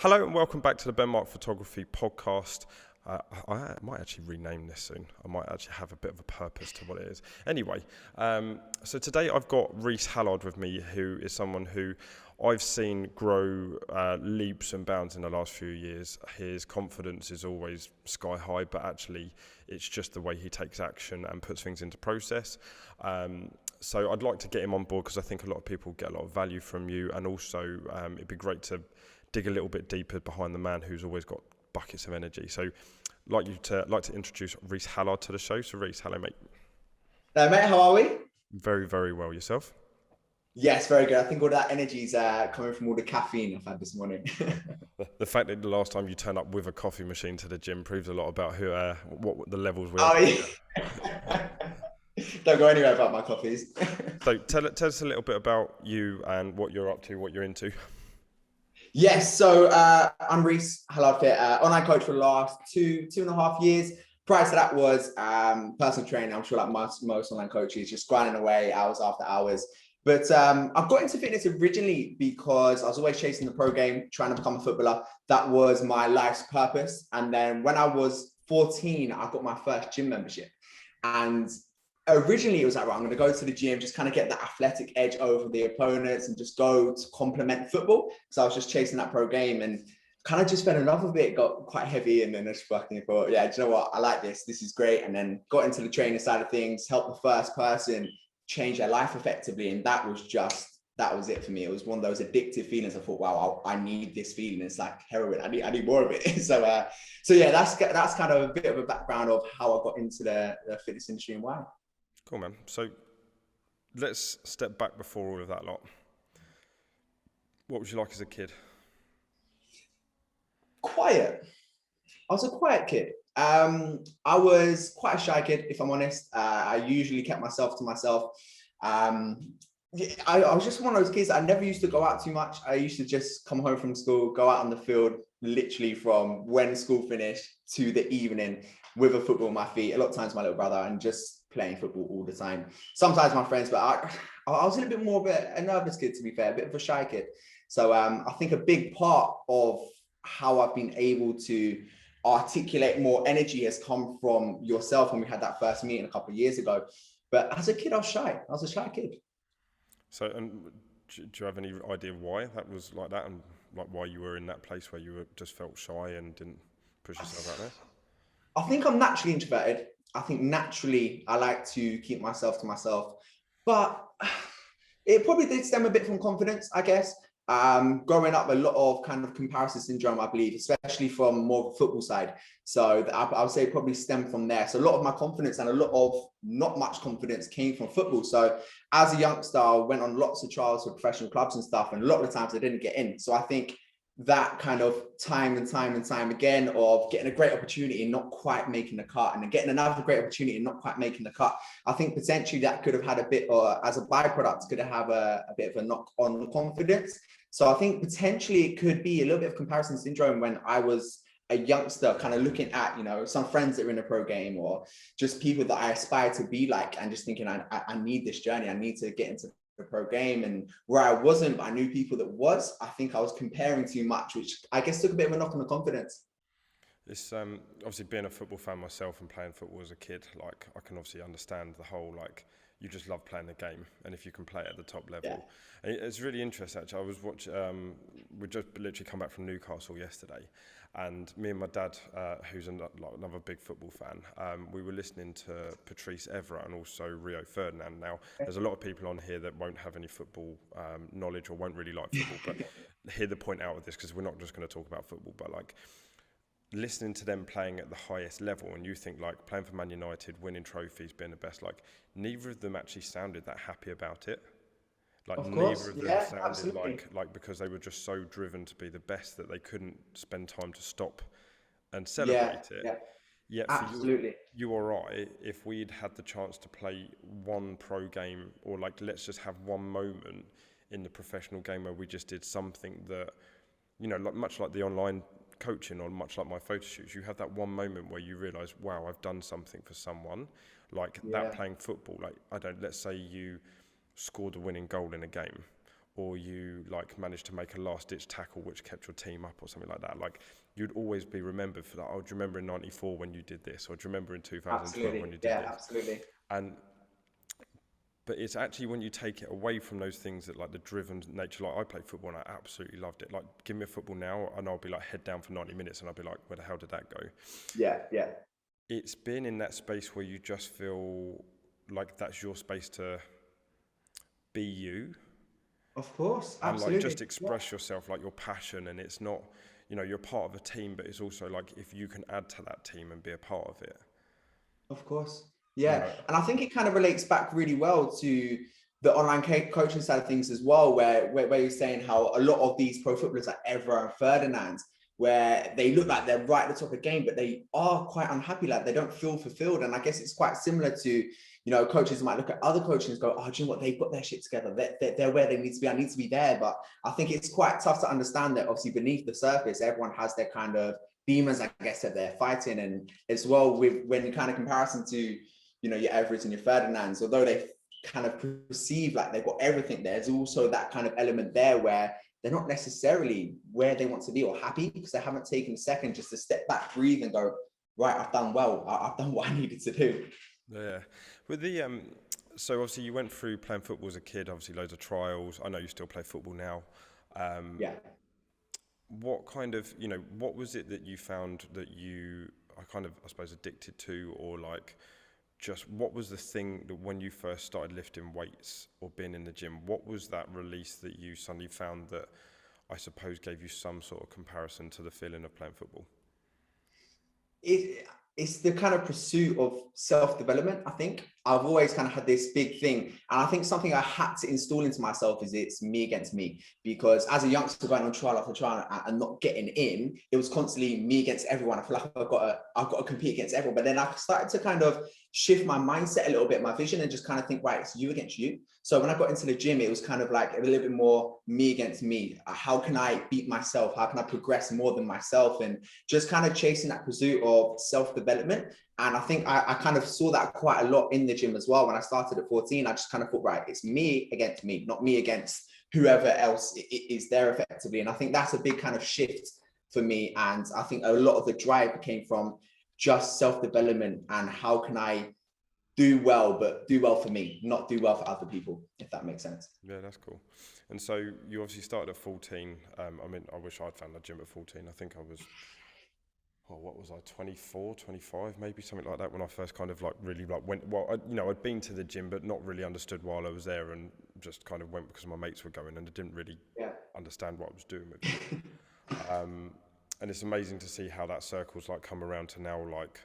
Hello and welcome back to the Ben Mark Photography podcast. I might actually rename this soon. I might actually have a bit of a purpose to what it is. Anyway, so today I've got Reece Hallard with me, who is someone who I've seen grow leaps and bounds in the last few years. His confidence is always sky high, but actually it's just the way he takes action and puts things into process. So I'd like to get him on board because I think a lot of people get a lot of value from you, and also it'd be great to dig a little bit deeper behind the man who's always got buckets of energy. So like to introduce Reece Hallard to the show. So Reece, hello mate. Hello mate, how are we? Very, very well. Yourself? Yes, very good. I think all that energy is coming from all the caffeine I've had this morning. The fact that the last time you turned up with a coffee machine to the gym proves a lot about what the levels we are. Oh, yeah. Don't go anywhere about my coffees. So tell us a little bit about you and what you're up to, what you're into. Yes, so I'm Reece Hallard, online coach for the last two and a half years. Prior to that was personal training. I'm sure like most online coaches, just grinding away hours after hours. But I got into fitness originally because I was always chasing the pro game, trying to become a footballer. That was my life's purpose. And then when I was 14, I got my first gym membership. And originally it was like, right, I'm going to go to the gym, just kind of get the athletic edge over the opponents and just go to complement football. So I was just chasing that pro game and kind of just fell in love with it, got quite heavy, and then I just fucking thought, yeah, do you know what? I like this. This is great. And then got into the training side of things, helped the first person change their life effectively. And that was it for me. It was one of those addictive feelings. I thought, wow, I need this feeling. It's like heroin. I need more of it. So yeah, that's kind of a bit of a background of how I got into the fitness industry and why. Cool, man. So let's step back before all of that lot. What was you like as a kid? Quiet. I was a quiet kid. I was quite a shy kid, if I'm honest. I usually kept myself to myself. I was just one of those kids. I never used to go out too much. I used to just come home from school, go out on the field, literally from when school finished to the evening with a football on my feet. A lot of times my little brother, and just playing football all the time. Sometimes my friends, but I was a little bit more of a nervous kid, to be fair, a bit of a shy kid. So I think a big part of how I've been able to articulate more energy has come from yourself when we had that first meeting a couple of years ago. But as a kid, I was shy. I was a shy kid. So, and do you have any idea why that was like that, and like why you were in that place where you just felt shy and didn't push yourself out there? I think I'm naturally introverted. I think naturally I like to keep myself to myself, but it probably did stem a bit from confidence, I guess. Growing up, a lot of kind of comparison syndrome, I believe, especially from more of the football side. So I would say probably stemmed from there. So a lot of my confidence and a lot of not much confidence came from football. So as a youngster, I went on lots of trials with professional clubs and stuff, and a lot of the times I didn't get in. So I think that kind of time and time again of getting a great opportunity and not quite making the cut, and then getting another great opportunity and not quite making the cut. I think potentially that could have had a bit, or as a byproduct, could have a bit of a knock on confidence. So I think potentially it could be a little bit of comparison syndrome when I was a youngster, kind of looking at, some friends that are in a pro game, or just people that I aspire to be like, and just thinking, I need this journey. I need to get into the pro game, and where I wasn't, but I knew people that was. I think I was comparing too much, which I guess took a bit of a knock on the confidence. It's obviously being a football fan myself and playing football as a kid, like I can obviously understand the whole, like, you just love playing the game, and if you can play it at the top level. Yeah. It's really interesting actually. I was watching, we just literally come back from Newcastle yesterday, and me and my dad, who's another big football fan, we were listening to Patrice Evra and also Rio Ferdinand. Now, there's a lot of people on here that won't have any football knowledge or won't really like football, but hear the point out of this, because we're not just going to talk about football, but like, listening to them playing at the highest level, and you think like playing for Man United, winning trophies, being the best, like neither of them actually sounded that happy about it. Like neither of them sounded absolutely. like because they were just so driven to be the best that they couldn't spend time to stop and celebrate it. Yeah. Yet for you or I, if we'd had the chance to play one pro game, or like let's just have one moment in the professional game where we just did something that, like much like the online coaching, or much like my photo shoots, you have that one moment where you realize, wow, I've done something for someone, like that playing football. Like let's say you scored a winning goal in a game, or you like managed to make a last ditch tackle which kept your team up or something like that, like you'd always be remembered for that. Oh, do you remember in 94 when you did this, or do you remember in 2012 when you did this? Absolutely. And but it's actually when you take it away from those things that like the driven nature, like I played football and I absolutely loved it. Like give me a football now and I'll be like head down for 90 minutes and I'll be like, where the hell did that go? Yeah. It's been in that space where you just feel like that's your space to be you. Of course, absolutely. And like just express yourself, like your passion, and it's not, you're part of a team, but it's also like if you can add to that team and be a part of it. Of course. Yeah. And I think it kind of relates back really well to the online coaching side of things as well, where you're saying how a lot of these pro footballers like Evra and Ferdinand, where they look like they're right at the top of the game, but they are quite unhappy, like they don't feel fulfilled. And I guess it's quite similar to, coaches might look at other coaches and go, oh, do you know what? They've got their shit together. They're where they need to be. I need to be there. But I think it's quite tough to understand that obviously beneath the surface, everyone has their kind of demons, I guess, that they're fighting. And as well, when you kind of comparison to, your Everetts and your Ferdinands, although they kind of perceive like they've got everything, there's also that kind of element there where they're not necessarily where they want to be or happy because they haven't taken a second just to step back, breathe and go, right, I've done well. I've done what I needed to do. Yeah. With the, so obviously you went through playing football as a kid, obviously loads of trials. I know you still play football now. Yeah. What kind of, what was it that you found that you are kind of, I suppose, addicted to, or like, just what was the thing that when you first started lifting weights or being in the gym, what was that release that you suddenly found that I suppose gave you some sort of comparison to the feeling of playing football? It's the kind of pursuit of self-development. I think I've always kind of had this big thing. And I think something I had to install into myself is it's me against me, because as a youngster going on trial after trial and not getting in, it was constantly me against everyone. I feel like I've got to compete against everyone. But then I started to kind of shift my mindset a little bit, my vision, and just kind of think, right, it's you against you. So when I got into the gym, it was kind of like a little bit more me against me. How can I beat myself? How can I progress more than myself? And just kind of chasing that pursuit of self-development. And I think I kind of saw that quite a lot in the gym as well. When I started at 14, I just kind of thought, right, it's me against me, not me against whoever else is there effectively. And I think that's a big kind of shift for me. And I think a lot of the drive came from just self-development and how can I do well, but do well for me, not do well for other people, if that makes sense. Yeah, that's cool. And so you obviously started at 14. I mean, I wish I'd found the gym at 14. I think I was, what was I, 24, 25, maybe something like that when I first kind of like really like went, well, I'd been to the gym, but not really understood while I was there, and just kind of went because my mates were going and I didn't really understand what I was doing with it. And it's amazing to see how that circle's like come around to now, like,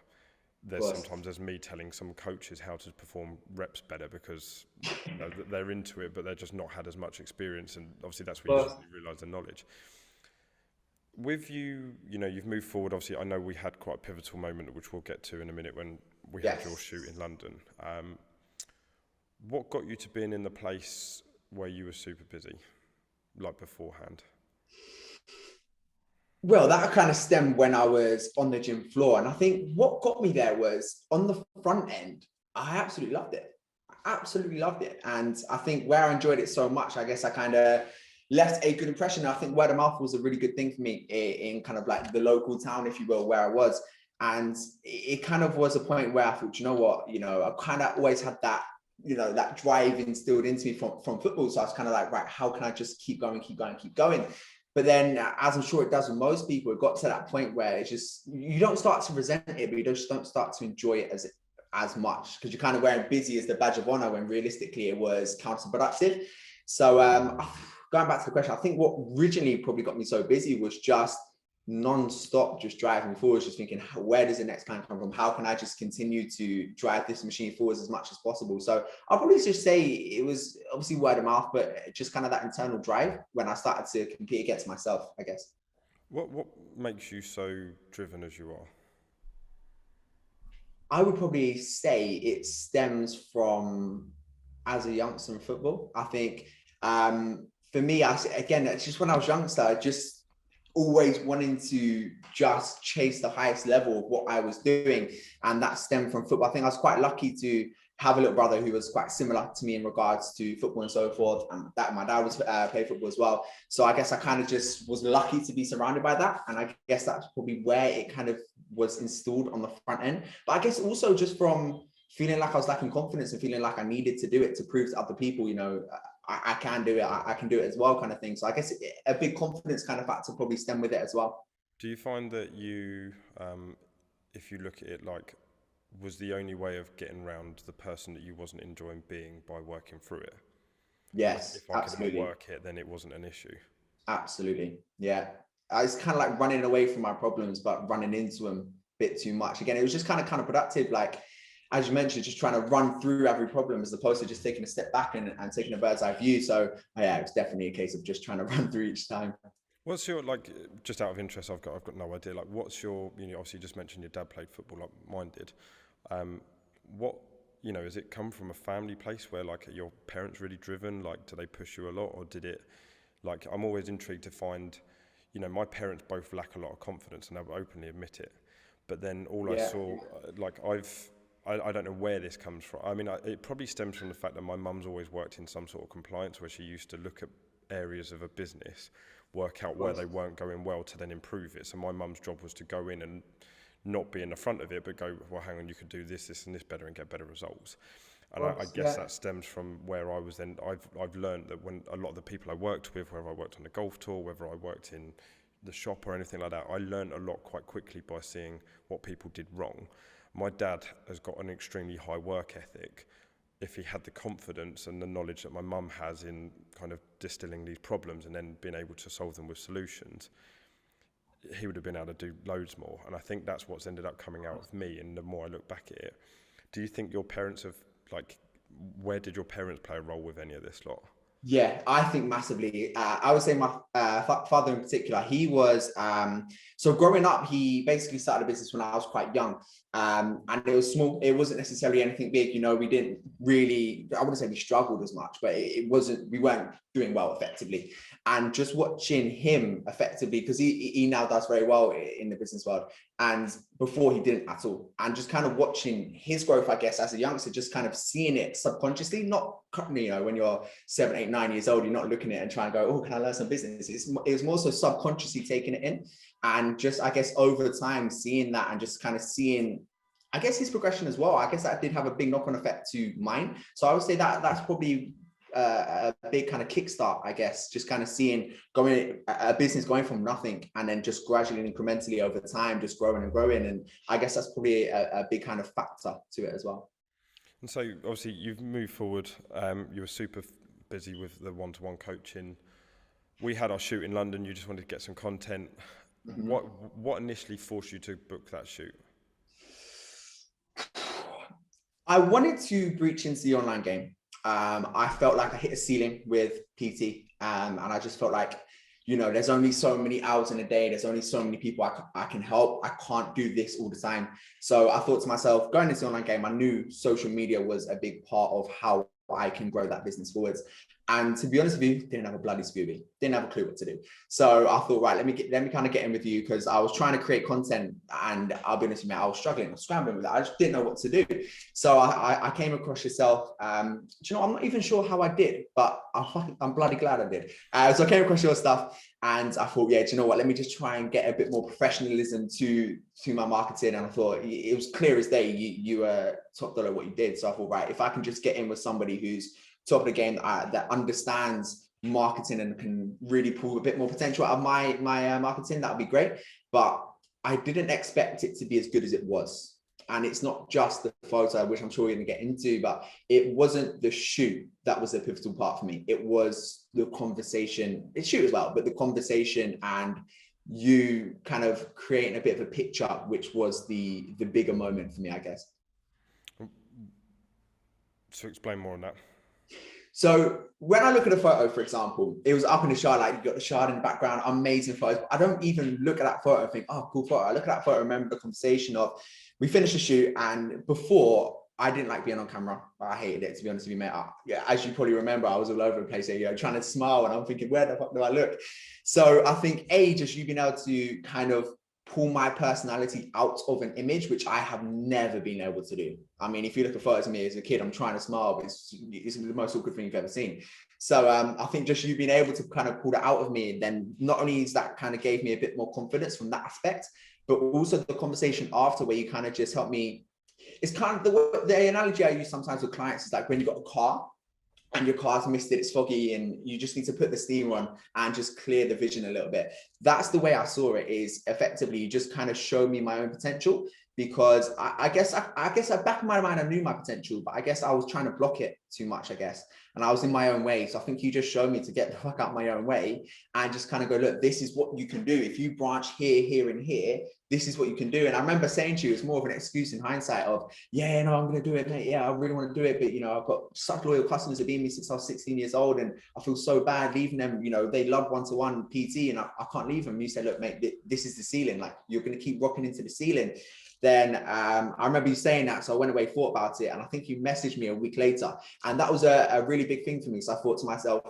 there's me telling some coaches how to perform reps better because they're into it, but they're just not had as much experience, and obviously that's where you realise the knowledge. With you, you've moved forward. Obviously, I know we had quite a pivotal moment, which we'll get to in a minute, when we had your shoot in London. What got you to being in the place where you were super busy, like beforehand? Well, that kind of stemmed when I was on the gym floor. And I think what got me there was on the front end, I absolutely loved it. And I think where I enjoyed it so much, I guess I kind of left a good impression. I think word of mouth was a really good thing for me in kind of like the local town, if you will, where I was. And it kind of was a point where I thought, you know what, I kind of always had that, that drive instilled into me from football. So I was kind of like, right, how can I just keep going? But then, as I'm sure it does with most people, it got to that point where it's just, you don't start to resent it, but you just don't start to enjoy it as much, because you're kind of wearing busy as the badge of honor when realistically it was counterproductive. So going back to the question, I think what originally probably got me so busy was just non-stop just driving forward, just thinking, where does the next plan come from? How can I just continue to drive this machine forward as much as possible? So I'll probably just say it was obviously word of mouth, but just kind of that internal drive when I started to compete against myself, I guess. What makes you so driven as you are? I would probably say it stems from as a youngster in football. I think for me, it's just when I was youngster, just always wanting to just chase the highest level of what I was doing. And that stemmed from football. I think I was quite lucky to have a little brother who was quite similar to me in regards to football and so forth. And that my dad was played football as well. So I guess I kind of just was lucky to be surrounded by that. And I guess that's probably where it kind of was installed on the front end. But I guess also just from feeling like I was lacking confidence and feeling like I needed to do it to prove to other people, you know, I can do it, I can do it as well, kind of thing. So I guess a big confidence kind of factor probably stem with it as well. Do you find that you, if you look at it like, was the only way of getting around the person that you wasn't enjoying being by working through it? Yes, If I absolutely. could work it, then it wasn't an issue. Absolutely. Yeah. I was kind of like running away from my problems, but running into them a bit too much. Again, it was just kind of counterproductive. Like, as you mentioned, just trying to run through every problem as opposed to just taking a step back and taking a bird's eye view. So yeah, it's definitely a case of just trying to run through each time. What's your, like, just out of interest, I've got no idea, like, what's your, you know, obviously you just mentioned your dad played football like mine did. What, you know, has it come from a family place where, like, are your parents really driven? Like, do they push you a lot, or did it, like, I'm always intrigued to find, you know, my parents both lack a lot of confidence and they'll openly admit it. But then all I saw, like, I don't know where this comes from. I mean, it probably stems from the fact that my mum's always worked in some sort of compliance where she used to look at areas of a business, work out where they weren't going well to then improve it. So my mum's job was to go in and not be in the front of it, but go, well, hang on, you could do this, this and this better and get better results. And I guess that stems from where I was then. I've learned that when a lot of the people I worked with, whether I worked on the golf tour, whether I worked in the shop or anything like that, I learned a lot quite quickly by seeing what people did wrong. My dad has got an extremely high work ethic. If he had the confidence and the knowledge that my mum has in kind of distilling these problems and then being able to solve them with solutions, he would have been able to do loads more. And I think that's what's ended up coming out of me. And the more I look back at it, do you think your parents have, like, where did your parents play a role with any of this lot? Yeah, I think massively. I would say my father in particular, he was, so growing up, he basically started a business when I was quite young. And it was small. It wasn't necessarily anything big. You know, we didn't really, I wouldn't say we struggled as much, but we weren't doing well effectively. And just watching him effectively, because he now does very well in the business world. And before he didn't at all. And just kind of watching his growth, I guess, as a youngster, just kind of seeing it subconsciously, not, you know, when you're 7, 8, 9 years old, you're not looking at it and trying to go, oh, can I learn some business? It was more so subconsciously taking it in. And just, I guess, over time, seeing that and just kind of seeing, I guess, his progression as well. I guess that did have a big knock-on effect to mine. So I would say that that's probably a big kind of kickstart, I guess, just kind of seeing a business going from nothing and then just gradually and incrementally over time, just growing and growing. And I guess that's probably a big kind of factor to it as well. And so obviously you've moved forward. You were super busy with the one-to-one coaching. We had our shoot in London. You just wanted to get some content. Mm-hmm. What initially forced you to book that shoot? I wanted to breach into the online game. I felt like I hit a ceiling with PT, and I just felt like, you know, there's only so many hours in a day. There's only so many people I can help. I can't do this all the time. So I thought to myself, going into the online game, I knew social media was a big part of how I can grow that business forwards. And to be honest with you, didn't have a bloody Scooby, didn't have a clue what to do. So I thought, right, let me kind of get in with you, because I was trying to create content, and I'll be honest with you, I was struggling, I was scrambling with that. I just didn't know what to do. So I came across yourself. Do you know, I'm not even sure how I did, but I'm bloody glad I did. So I came across your stuff, and I thought, yeah, do you know what? Let me just try and get a bit more professionalism to my marketing. And I thought it was clear as day, you were top dollar what you did. So I thought, right, if I can just get in with somebody who's top of the game, that understands marketing and can really pull a bit more potential out of my marketing, that would be great. But I didn't expect it to be as good as it was. And it's not just the photo, which I'm sure you're going to get into, but it wasn't the shoot that was the pivotal part for me. It was the conversation, it shoot as well, but the conversation and you kind of creating a bit of a picture, which was the bigger moment for me, I guess. So explain more on that. So when I look at a photo, for example, it was up in the Shard, like you got the Shard in the background, amazing photos. I don't even look at that photo and think, oh, cool photo. I look at that photo, remember the conversation of, we finished the shoot, and before, I didn't like being on camera. I hated it, to be honest with you, mate. Yeah, as you probably remember, I was all over the place here, you know, trying to smile, and I'm thinking, where the fuck do I look? So I think, just you being able to kind of pull my personality out of an image, which I have never been able to do. I mean, if you look at photos of me as a kid, I'm trying to smile, but it's the most awkward thing you've ever seen. So I think just you being able to kind of pull that out of me, then not only is that kind of gave me a bit more confidence from that aspect, but also the conversation after where you kind of just helped me. It's kind of the analogy I use sometimes with clients is like when you got a car and your car's misted, it's foggy, and you just need to put the steam on and just clear the vision a little bit. That's the way I saw it, is effectively you just kind of show me my own potential, because I guess back in my mind, I knew my potential, but I guess I was trying to block it too much, I guess. And I was in my own way. So I think you just showed me to get the fuck out my own way and just kind of go, look, this is what you can do. If you branch here, here, and here, this is what you can do. And I remember saying to you, it's more of an excuse in hindsight of, yeah, no, I'm going to do it, mate. Yeah, I really want to do it. But, you know, I've got such loyal customers that have been with me since I was 16 years old. And I feel so bad leaving them. You know, they love one-to-one PT and I can't leave them. You said, look, mate, this is the ceiling. Like, you're going to keep rocking into the ceiling. Then I remember you saying that. So I went away, thought about it. And I think you messaged me a week later. And that was a really big thing for me. So I thought to myself,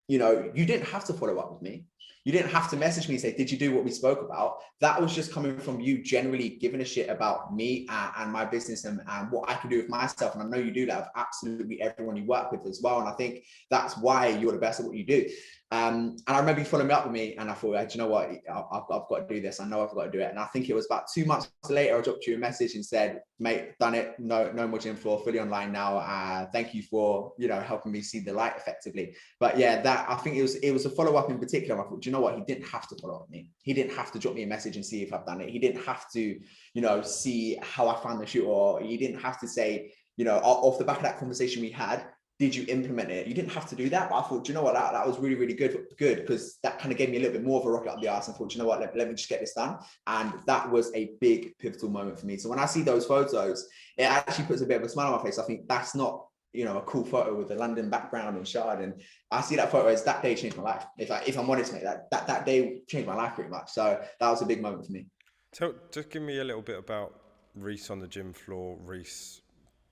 you know, you didn't have to follow up with me. You didn't have to message me and say, did you do what we spoke about? That was just coming from you generally giving a shit about me and my business and what I can do with myself. And I know you do that with absolutely everyone you work with as well. And I think that's why you're the best at what you do. And I remember you following up with me and I thought, do you know what? I've got to do this. I know I've got to do it. And I think it was about 2 months later, I dropped you a message and said, mate, done it. No more gym floor, fully online now. Thank you for, you know, helping me see the light effectively. But yeah, that I think it was a follow-up in particular. I thought, do you know what? He didn't have to follow up with me. He didn't have to drop me a message and see if I've done it. He didn't have to, you know, see how I found the shoot, or he didn't have to say, you know, off the back of that conversation we had, did you implement it? You didn't have to do that, but I thought, do you know what, that was really, really good, because that kind of gave me a little bit more of a rocket up the arse and thought, do you know what, let me just get this done. And that was a big pivotal moment for me. So when I see those photos, it actually puts a bit of a smile on my face. I think that's not, you know, a cool photo with the London background and Shard. And I see that photo as that day changed my life. If I'm honest, mate, that day changed my life pretty much. So that was a big moment for me. So just give me a little bit about Reece on the gym floor, Reece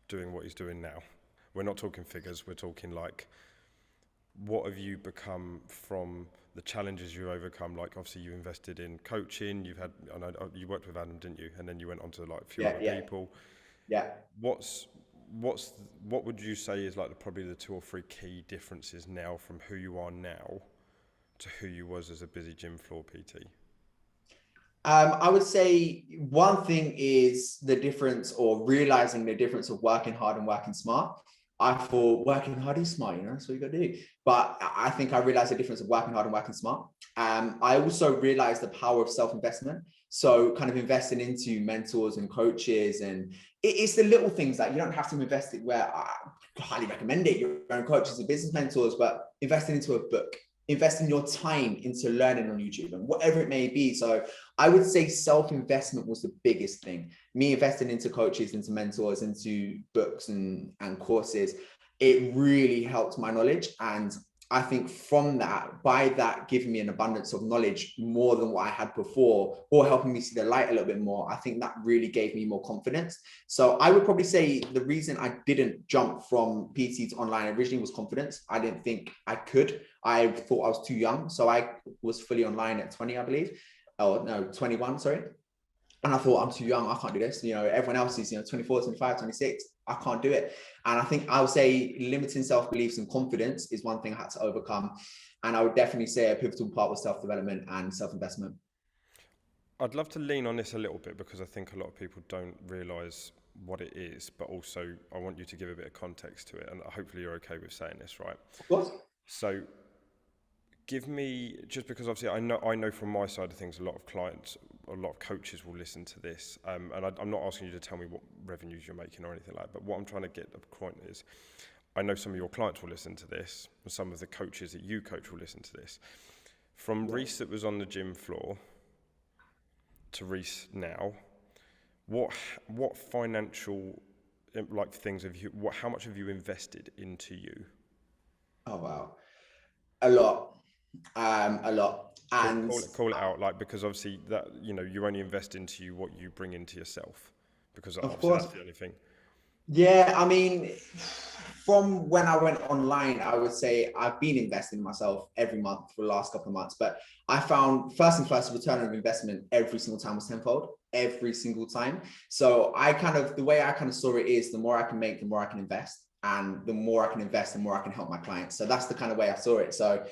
doing what he's doing now. We're not talking figures, we're talking like, what have you become from the challenges you overcome? Like, obviously you invested in coaching, I know you worked with Adam, didn't you? And then you went on to like a few other people. Yeah. What would you say is like probably the 2 or 3 key differences now from who you are now to who you was as a busy gym floor PT? I would say one thing is the difference, or realizing the difference of working hard and working smart. I thought working hard is smart, you know, that's what you got to do. But I think I realized the difference of working hard and working smart. I also realized the power of self-investment. So kind of investing into mentors and coaches, and it's the little things that you don't have to invest in, where I highly recommend it, your own coaches and business mentors, but investing into a book, investing your time into learning on YouTube and whatever it may be. So I would say self-investment was the biggest thing. Me investing into coaches, into mentors, into books and courses, it really helped my knowledge. And I think from that, by that giving me an abundance of knowledge more than what I had before, or helping me see the light a little bit more, I think that really gave me more confidence. So I would probably say the reason I didn't jump from PT to online originally was confidence. I didn't think I could. I thought I was too young. So I was fully online at 20, I believe. Oh, no, 21, sorry. And I thought, I'm too young, I can't do this. You know, everyone else is, 24, 25, 26. I can't do it. And I think I would say limiting self-beliefs and confidence is one thing I had to overcome. And I would definitely say a pivotal part was self-development and self-investment. I'd love to lean on this a little bit, because I think a lot of people don't realise what it is, but also I want you to give a bit of context to it. And hopefully you're okay with saying this, right? Of course. So give me, just because obviously I know from my side of things, a lot of clients, a lot of coaches will listen to this, and I'm not asking you to tell me what revenues you're making or anything like that, but what I'm trying to get the point is, I know some of your clients will listen to this, and some of the coaches that you coach will listen to this. From Reece that was on the gym floor to Reece now, what financial like things have you, how much have you invested into you? Oh wow, a lot. And call it out, like, because obviously that, you only invest into you what you bring into yourself, because obviously that's the only thing. Yeah, I mean, from when I went online, I would say I've been investing in myself every month for the last couple of months, but I found first return on investment every single time was tenfold, every single time. So the way I kind of saw it is the more I can make, the more I can invest. And the more I can invest, the more I can help my clients. So that's the kind of way I saw it. So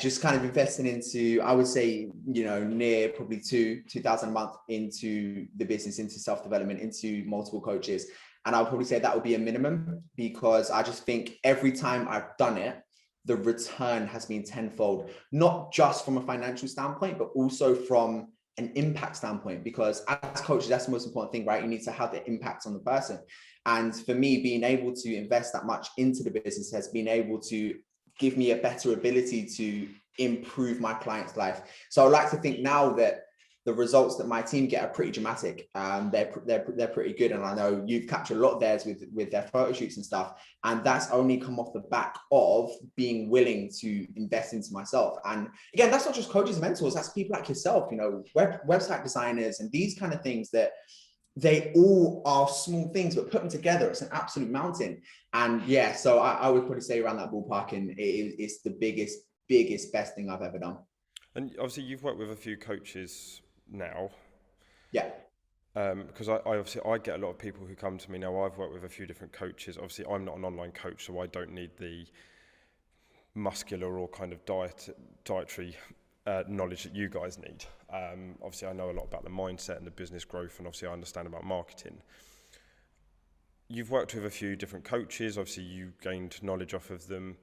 just kind of investing into, I would say, near probably 2,000 a month into the business, into self-development, into multiple coaches. And I'll probably say that would be a minimum, because I just think every time I've done it, the return has been tenfold, not just from a financial standpoint, but also from an impact standpoint, because as coaches, that's the most important thing, right? You need to have the impact on the person. And for me, being able to invest that much into the business has been able to give me a better ability to improve my client's life. So I like to think now that the results that my team get are pretty dramatic. They're pretty good. And I know you've captured a lot of theirs with their photo shoots and stuff. And that's only come off the back of being willing to invest into myself. And again, that's not just coaches and mentors, that's people like yourself, website designers and these kind of things that they all are small things, but put them together, it's an absolute mountain. And yeah, so I would probably say around that ballpark, and it's the biggest, best thing I've ever done. And obviously you've worked with a few coaches now. Yeah. Because I get a lot of people who come to me now. I've worked with a few different coaches. Obviously, I'm not an online coach, so I don't need the muscular or kind of dietary knowledge that you guys need. Obviously, I know a lot about the mindset and the business growth, and obviously I understand about marketing. You've worked with a few different coaches. Obviously, you gained knowledge off of them.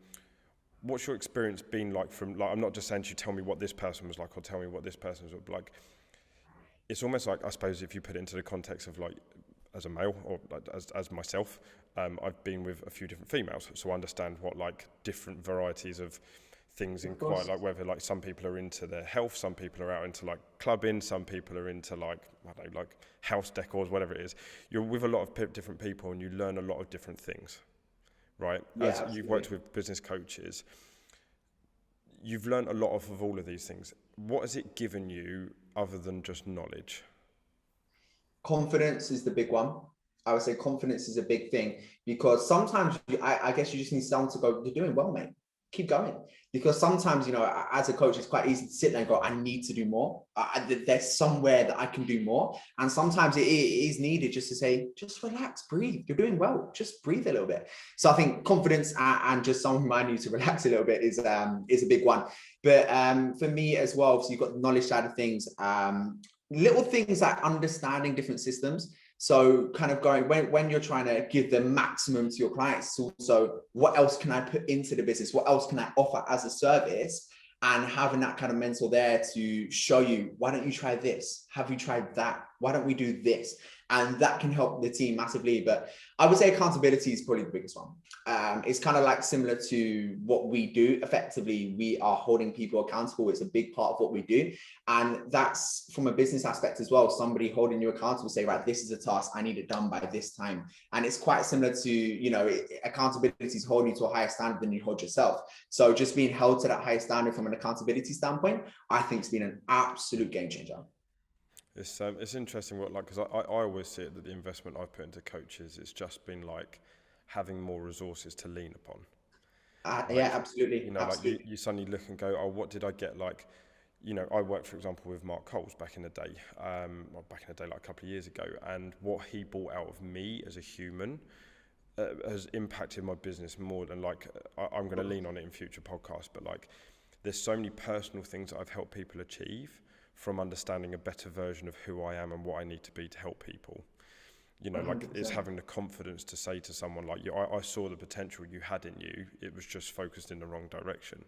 What's your experience been like from, I'm not just saying to you, tell me what this person was like or tell me what this person was like. It's almost like, I suppose, if you put it into the context of like, as a male or as myself, I've been with a few different females, so I understand what like different varieties of things in quite, like whether like some people are into their health, some people are out into like clubbing, some people are into like, I don't know, like house decors, whatever it is. You're with a lot of different people and you learn a lot of different things, right? Yeah, as you've worked with business coaches, you've learned a lot of all of these things. What has it given you other than just knowledge? Confidence is the big one. I would say confidence is a big thing, because sometimes I guess you just need someone to go, you're doing well, mate. Keep going. Because sometimes, as a coach, it's quite easy to sit there and go, I need to do more. There's somewhere that I can do more. And sometimes it is needed just to say, just relax, breathe. You're doing well. Just breathe a little bit. So I think confidence and just someone reminding you to relax a little bit is a big one. But for me as well, so you've got the knowledge side of things, little things like understanding different systems. So kind of going, when you're trying to give the maximum to your clients, also what else can I put into the business? What else can I offer as a service? And having that kind of mentor there to show you, why don't you try this? Have you tried that? Why don't we do this? And that can help the team massively. But I would say accountability is probably the biggest one. It's kind of like similar to what we do. Effectively, we are holding people accountable. It's a big part of what we do. And that's from a business aspect as well. Somebody holding you accountable, say, right, this is a task, I need it done by this time. And it's quite similar to, accountability is holding you to a higher standard than you hold yourself. So just being held to that higher standard from an accountability standpoint, I think it's been an absolute game changer. It's interesting because I always see it that the investment I've put into coaches, it's just been like having more resources to lean upon. Yeah, absolutely. Absolutely. Like you suddenly look and go, oh, what did I get? Like, I worked, for example, with Mark Coles back in the day, like a couple of years ago, and what he brought out of me as a human has impacted my business more than I'm going to lean on it in future podcasts, but like there's so many personal things that I've helped people achieve from understanding a better version of who I am and what I need to be to help people. It's having the confidence to say to someone like you, I saw the potential you had in you, it was just focused in the wrong direction.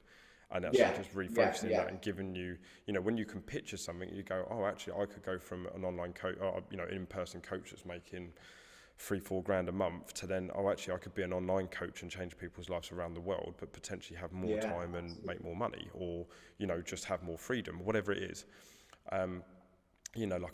And that's just refocusing that and giving you, when you can picture something, you go, oh, actually, I could go from an online coach, in-person coach that's making $3-4 grand a month to then, oh, actually, I could be an online coach and change people's lives around the world, but potentially have more time and make more money, or, just have more freedom, whatever it is.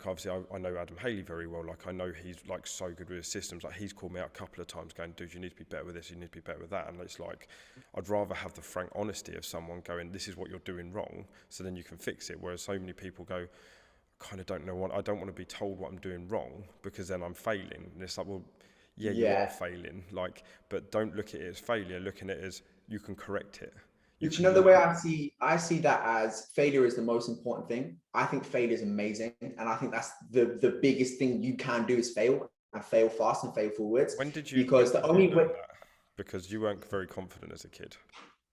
Obviously I know Adam Haley very well. Like, I know he's like so good with his systems. Like, he's called me out a couple of times going, dude, you need to be better with this, you need to be better with that. And it's like, I'd rather have the frank honesty of someone going, this is what you're doing wrong, so then you can fix it. Whereas so many people go, I kind of don't know I don't want to be told what I'm doing wrong, because then I'm failing. And it's like, well, yeah, you are failing, like, but don't look at it as failure, look at it as you can correct it. But you know, the way I see that as failure is the most important thing. I think failure is amazing. And I think that's the biggest thing you can do is fail, and fail fast and fail forwards. When did you Because the only way, learn that? Because you weren't very confident as a kid.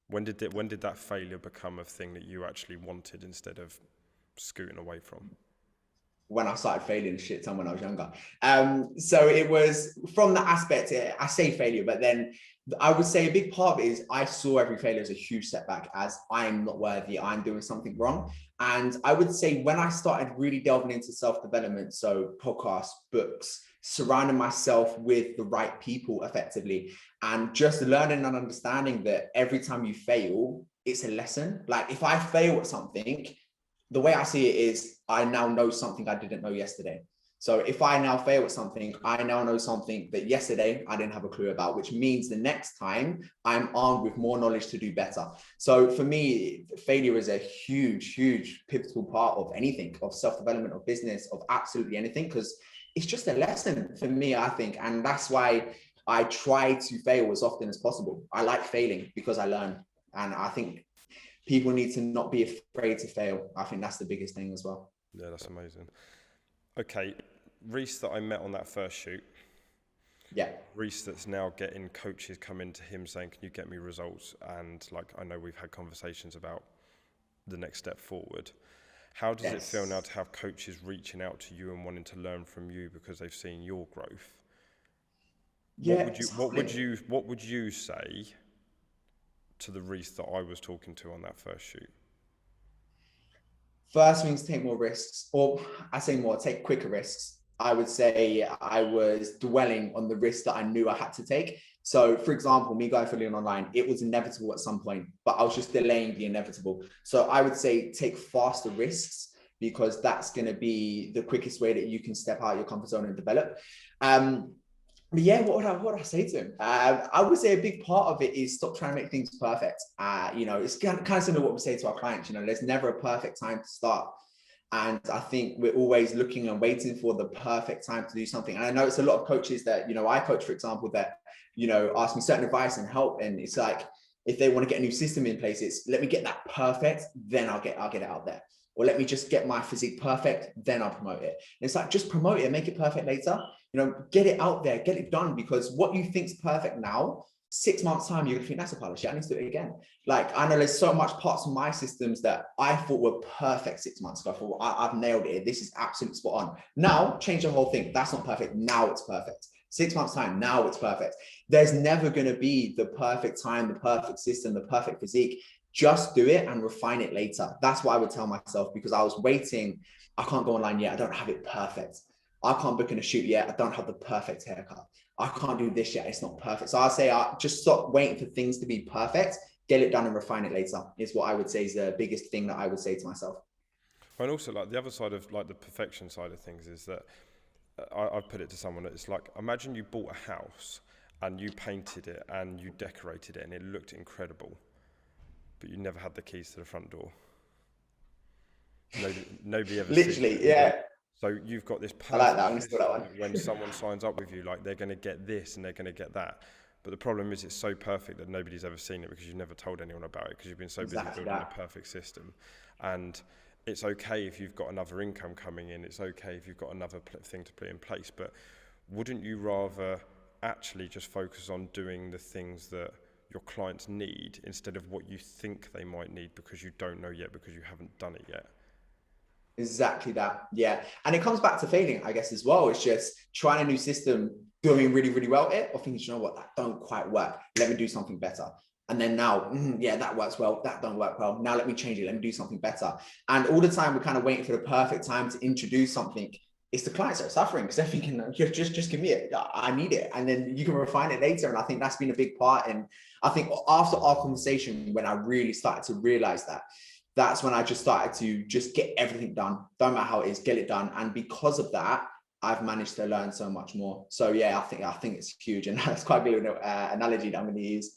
When did that failure become a thing that you actually wanted instead of scooting away from? when I started failing shit ton when I was younger. So it was from that aspect, I say failure, but then I would say a big part of it is I saw every failure as a huge setback, as I'm not worthy, I'm doing something wrong. And I would say when I started really delving into self-development, so podcasts, books, surrounding myself with the right people effectively, and just learning and understanding that every time you fail, it's a lesson. Like if I fail at something, the way I see it is I now know something I didn't know yesterday. So if I now fail at something, I now know something that yesterday I didn't have a clue about, which means the next time I'm armed with more knowledge to do better. So for me, failure is a huge, huge pivotal part of anything, of self-development, of business, of absolutely anything, because it's just a lesson for me, I think. And that's why I try to fail as often as possible. I like failing because I learn. And I think people need to not be afraid to fail. I think that's the biggest thing as well. Yeah, that's amazing. Okay, Reece that I met on that first shoot. Yeah. Reece that's now getting coaches come into him saying, can you get me results? And like, I know we've had conversations about the next step forward. How does it feel now to have coaches reaching out to you and wanting to learn from you because they've seen your growth? Yeah. What would you say to the Reece that I was talking to on that first shoot? First things, take more risks, or I say more, take quicker risks. I would say I was dwelling on the risks that I knew I had to take. So for example, me going fully online, it was inevitable at some point, but I was just delaying the inevitable. So I would say take faster risks, because that's going to be the quickest way that you can step out of your comfort zone and develop. But yeah, what would I say to him? I would say a big part of it is stop trying to make things perfect. It's kind of similar to what we say to our clients. There's never a perfect time to start. And I think we're always looking and waiting for the perfect time to do something. And I know it's a lot of coaches that, I coach, for example, that, ask me certain advice and help. And it's like, if they want to get a new system in place, it's let me get that perfect, then I'll get it out there. Or let me just get my physique perfect, then I'll promote it. And it's like, just promote it, make it perfect later. Get it out there, get it done, because what you think's perfect now, 6 months time, you're gonna think that's a pile of shit, I need to do it again. Like, I know there's so much parts of my systems that I thought were perfect 6 months ago. I thought, I've nailed it. This is absolutely spot on. Now, change the whole thing. That's not perfect. Now it's perfect. 6 months time, now it's perfect. There's never gonna be the perfect time, the perfect system, the perfect physique. Just do it and refine it later. That's what I would tell myself, because I was waiting. I can't go online yet. I don't have it perfect. I can't book in a shoot yet. I don't have the perfect haircut. I can't do this yet. It's not perfect. So I'll say just stop waiting for things to be perfect. Get it done and refine it later is what I would say is the biggest thing that I would say to myself. And also, like, the other side of like the perfection side of things is that I've put it to someone that it's like, imagine you bought a house and you painted it and you decorated it and it looked incredible, but you never had the keys to the front door. Nobody ever Literally, yeah. So you've got this perfect I like that. I'm gonna steal that one. when someone signs up with you, like, they're going to get this and they're going to get that. But the problem is it's so perfect that nobody's ever seen it because you've never told anyone about it, because you've been so busy building a perfect system. And it's okay if you've got another income coming in. It's okay if you've got another thing to put in place. But wouldn't you rather actually just focus on doing the things that your clients need instead of what you think they might need because you don't know yet, because you haven't done it yet? Exactly that. Yeah. And it comes back to failing, I guess, as well. It's just trying a new system, doing really, really well at it, or thinking, you know what, that don't quite work. Let me do something better. And then now, yeah, that works well. That don't work well. Now let me change it. Let me do something better. And all the time we're kind of waiting for the perfect time to introduce something. It's the clients that are suffering because they're thinking, just give me it. I need it. And then you can refine it later. And I think that's been a big part. And I think after our conversation, when I really started to realize that, that's when I just started to just get everything done. Don't matter how it is, get it done. And because of that, I've managed to learn so much more. So yeah, I think it's huge. And that's quite a good analogy that I'm going to use.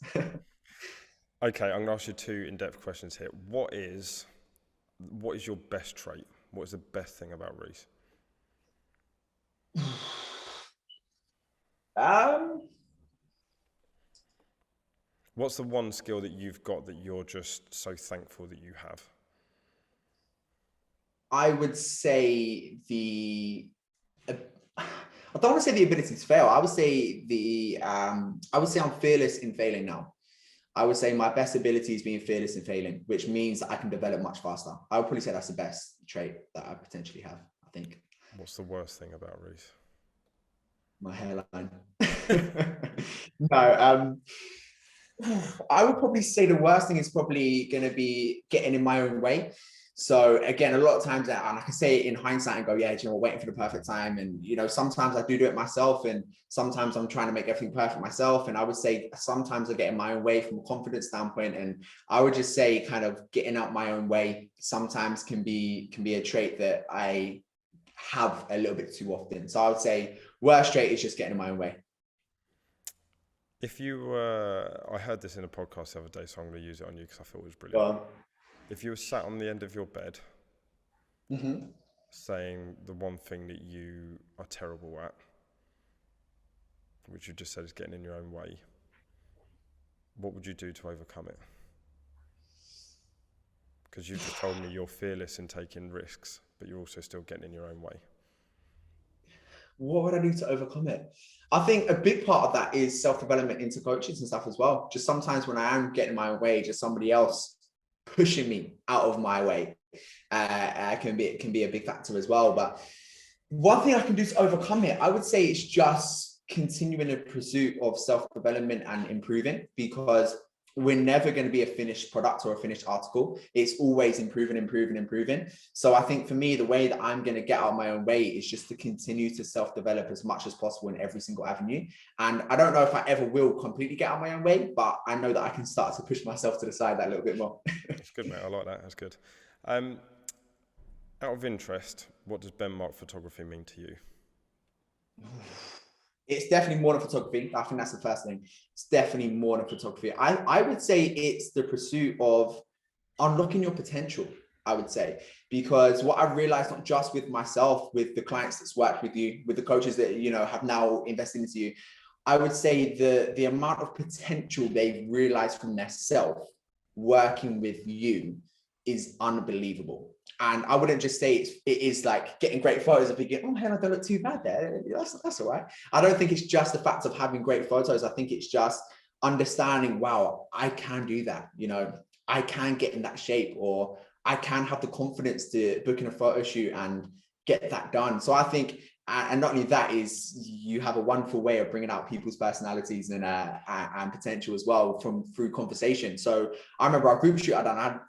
Okay, I'm going to ask you two in-depth questions here. What is your best trait? What is the best thing about Reece? Um, What's the one skill that you've got that you're just so thankful that you have? I would say I don't want to say the ability to fail. I would say I'm fearless in failing now. I would say my best ability is being fearless in failing, which means that I can develop much faster. I would probably say that's the best trait that I potentially have, I think. What's the worst thing about Reece? My hairline. No, I would probably say the worst thing is probably going to be getting in my own way. So again, a lot of times, and I can say it in hindsight and go, yeah, you know, waiting for the perfect time. And, you know, sometimes I do it myself, and sometimes I'm trying to make everything perfect myself. And I would say sometimes I get in my own way from a confidence standpoint. And I would just say kind of getting out my own way sometimes can be a trait that I have a little bit too often. So I would say worst trait is just getting in my own way. If you, I heard this in a podcast the other day, so I'm going to use it on you because I thought it was brilliant. If you were sat on the end of your bed saying the one thing that you are terrible at, which you just said is getting in your own way, what would you do to overcome it? Because you just told me you're fearless in taking risks, but you're also still getting in your own way. What would I do to overcome it? I think a big part of that is self-development into coaches and stuff as well. Just sometimes when I am getting my way, just somebody else pushing me out of my way can be a big factor as well. But one thing I can do to overcome it, I would say it's just continuing the pursuit of self-development and improving, because we're never going to be a finished product or a finished article. It's always improving. So I think for me, the way that I'm going to get out of my own way is just to continue to self-develop as much as possible in every single avenue. And I don't know if I ever will completely get out of my own way, but I know that I can start to push myself to the side that little bit more. That's good, mate. I like that. That's good. Out of interest, what does Ben Mark photography mean to you? It's definitely more than photography. I think that's the first thing. It's definitely more than photography. I would say it's the pursuit of unlocking your potential, I would say, because what I've realized, not just with myself, with the clients that's worked with you, with the coaches that, you know, have now invested into you, I would say the amount of potential they've realized from their self working with you is unbelievable. And I wouldn't just say it is like getting great photos and thinking, oh, hell, I don't look too bad there. That's all right. I don't think it's just the fact of having great photos. I think it's just understanding, wow, I can do that. You know, I can get in that shape, or I can have the confidence to book in a photo shoot and get that done. So I think, and not only that, is you have a wonderful way of bringing out people's personalities and potential as well through conversation. So I remember our group shoot I done, I had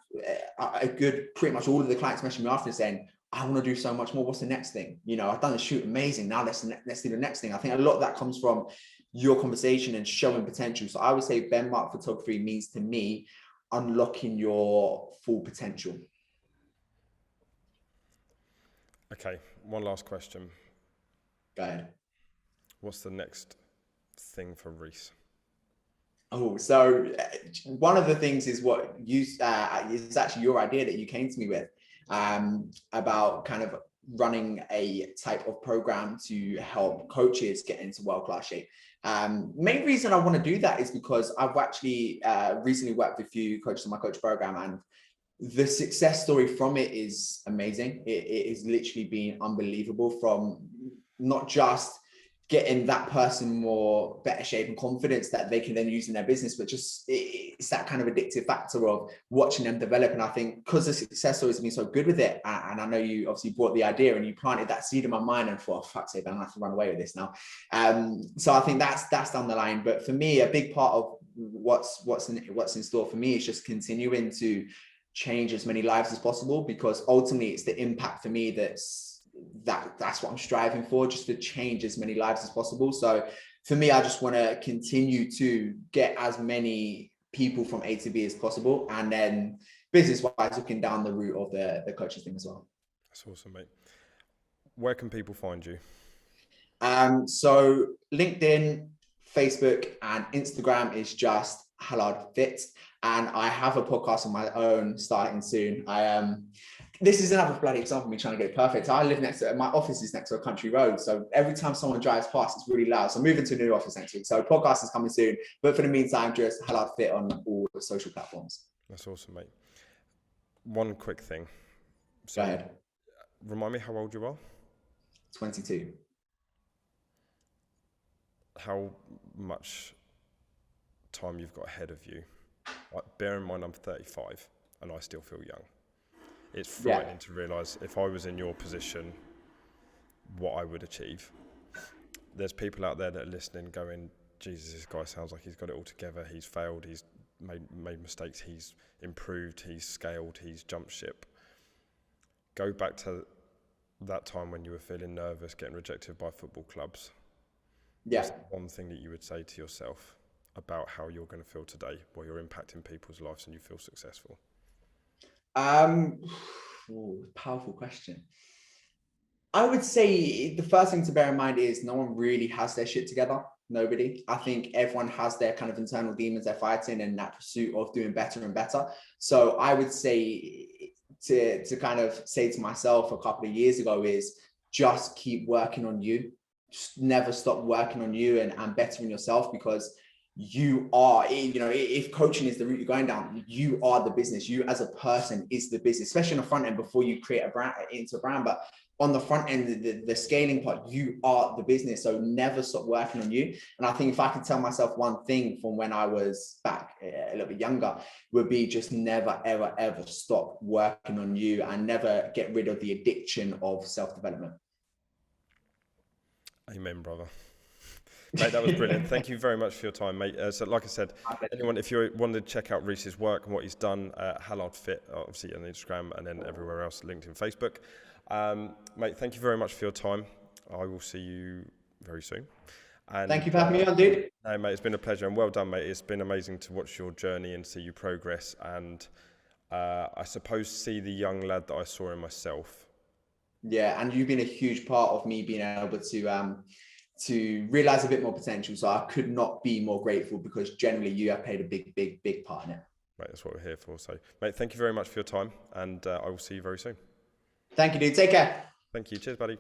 a good, pretty much all of the clients messaging me after saying, I want to do so much more. What's the next thing? You know, I've done the shoot, amazing. Now let's do the next thing. I think a lot of that comes from your conversation and showing potential. So I would say Ben Mark photography means to me unlocking your full potential. Okay, one last question. Go ahead. What's the next thing for Reece? Oh, so one of the things is what you is actually your idea that you came to me with about kind of running a type of program to help coaches get into world-class shape. Main reason I want to do that is because I've actually recently worked with a few coaches on my coach program, and the success story from it is amazing. It has literally been unbelievable, from not just getting that person more better shape and confidence that they can then use in their business, but just it's that kind of addictive factor of watching them develop. And I think because the success story has been so good with it, and I know you obviously brought the idea and you planted that seed in my mind and thought, oh, fuck's sake, I don't have to run away with this now. So I think that's down the line. But for me, a big part of what's in store for me is just continuing to change as many lives as possible, because ultimately it's the impact for me that's what I'm striving for, just to change as many lives as possible. So for me, I just want to continue to get as many people from A to B as possible, and then business-wise looking down the route of the coaching thing as well. That's awesome, mate. Where can people find you? So LinkedIn, Facebook, and Instagram is just Hallard Fit. And I have a podcast on my own starting soon. this is another bloody example of me trying to get it perfect. I live my office is next to a country road. So every time someone drives past, it's really loud. So I'm moving to a new office next week. So podcast is coming soon. But for the meantime, just Hallard Fit on all the social platforms. That's awesome, mate. One quick thing. So, go ahead. Remind me how old you are? 22. How much time you've got ahead of you? Like, bear in mind I'm 35 and I still feel young. It's frightening to realise if I was in your position, what I would achieve. There's people out there that are listening going, Jesus, this guy sounds like he's got it all together. He's failed, he's made mistakes, he's improved, he's scaled, he's jumped ship. Go back to that time when you were feeling nervous, getting rejected by football clubs. Yeah. What's the one thing that you would say to yourself about how you're going to feel today while you're impacting people's lives and you feel successful? Powerful question. I would say the first thing to bear in mind is no one really has their shit together. Nobody. I think everyone has their kind of internal demons they're fighting and that pursuit of doing better and better. So I would say to kind of say to myself a couple of years ago is just keep working on you. Just never stop working on you and bettering yourself, because you are, you know, if coaching is the route you're going down, you are the business. You as a person is the business, especially on the front end before you create a brand into a brand. But on the front end, the scaling part, you are the business. So never stop working on you. And I think if I could tell myself one thing from when I was back a little bit younger, would be just never, ever, ever stop working on you and never get rid of the addiction of self-development. Amen, brother. Mate, that was brilliant. Thank you very much for your time, mate. So like I said, anyone, if you wanted to check out Reece's work and what he's done, Hallard Fit, obviously on Instagram and then everywhere else, LinkedIn, Facebook. Mate, thank you very much for your time. I will see you very soon. And thank you for having me on, dude. No, mate, it's been a pleasure and well done, mate. It's been amazing to watch your journey and see you progress and I suppose see the young lad that I saw in myself. Yeah, and you've been a huge part of me being able to realize a bit more potential. So I could not be more grateful, because generally you have played a big, big, big part in it. Mate, that's what we're here for. So, mate, thank you very much for your time, and I will see you very soon. Thank you, dude. Take care. Thank you. Cheers, buddy.